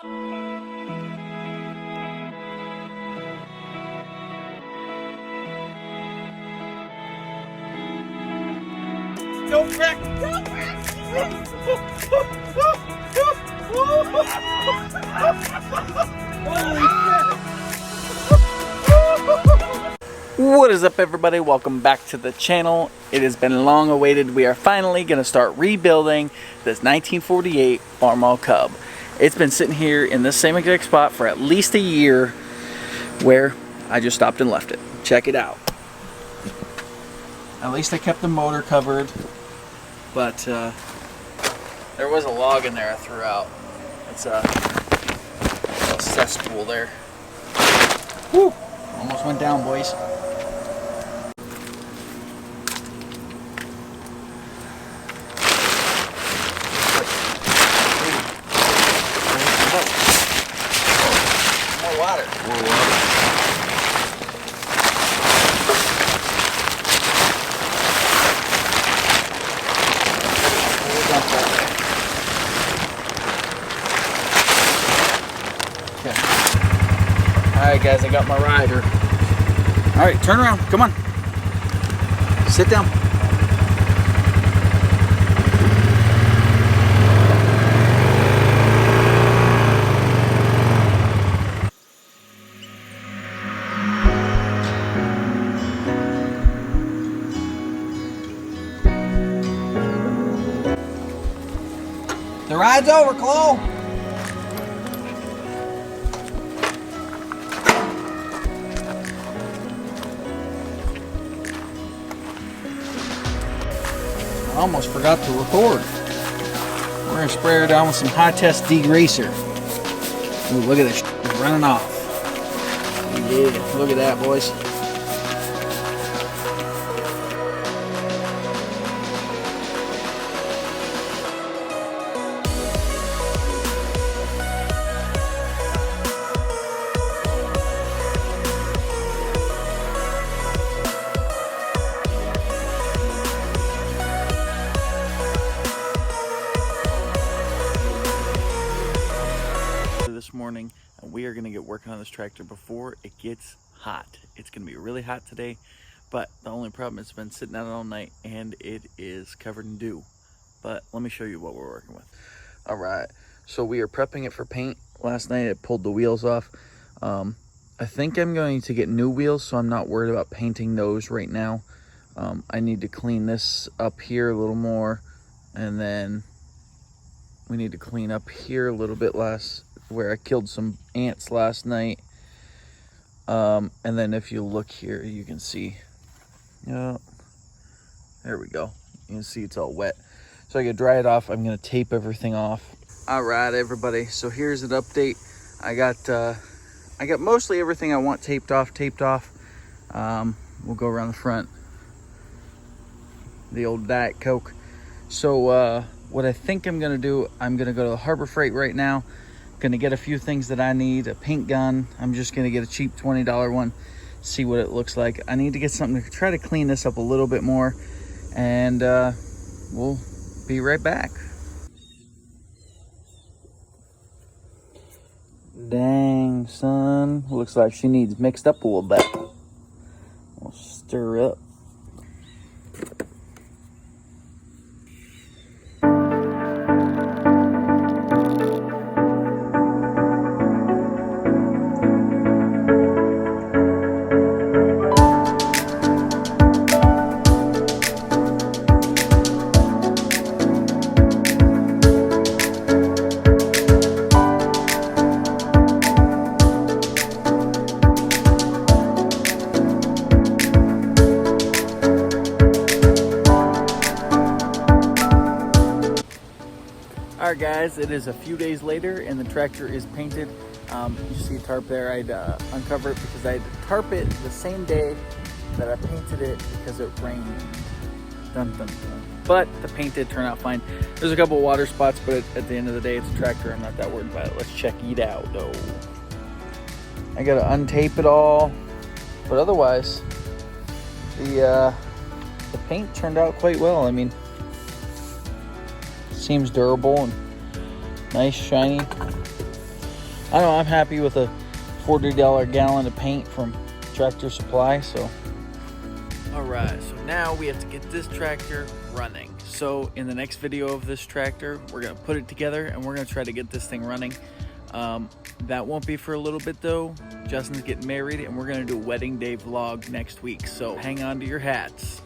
Go back! Go back! What is up, everybody? Welcome back to the channel. It has been long awaited. We are finally going to start rebuilding this 1948 Farmall Cub. It's been sitting here in this same exact spot for at least a year, where I just stopped and left it. Check it out. At least I kept the motor covered, but there was a log in there I threw out. It's a little cesspool there. Whew! Almost went down, boys. More water. More water. Alright guys, I got my rider. Alright, turn around. Come on. Sit down. The ride's over, Chloe. I almost forgot to record. We're going to spray her down with some high-test degreaser. Ooh, look at this. It's running off. Yeah, look at that, boys. This morning, and we are going to get working on this tractor before it gets hot. It's going to be really hot today, but the only problem is it's been sitting out all night and it is covered in dew. But let me show you what we're working with. All right, so we are prepping it for paint. Last night it pulled the wheels off. I think I'm going to get new wheels, so I'm not worried about painting those right now. I need to clean this up here a little more, and then we need to clean up here a little bit less, where I killed some ants last night. And then if you look here, you can see, there we go. You can see it's all wet. So I can dry it off. I'm gonna tape everything off. All right, everybody. So here's an update. I got mostly everything I want taped off. We'll go around the front. The old Diet Coke. So what I think I'm gonna do, I'm gonna go to the Harbor Freight right now. Gonna get a few things that I need. A paint gun. I'm just gonna get a cheap $20 one, see what it looks like. I need to get something to try to clean this up a little bit more, and we'll be right back. Dang, son, looks like she needs mixed up a little bit. We'll stir up. Alright guys, it is a few days later and the tractor is painted. You see a tarp there. I had to uncover it because I had to tarp it the same day that I painted it because it rained. Dun, dun, dun. But the paint did turn out fine. There's a couple of water spots, but at the end of the day, it's a tractor. I'm not that worried about it. Let's check it out though. I gotta untape it all, but otherwise, the paint turned out quite well. I mean, seems durable and nice, shiny. I know I'm happy with a $40 gallon of paint from Tractor Supply. So alright, so now we have to get this tractor running. So in the next video of this tractor, we're gonna put it together and we're gonna try to get this thing running. That won't be for a little bit though. Justin's getting married and we're gonna do a wedding day vlog next week, so hang on to your hats.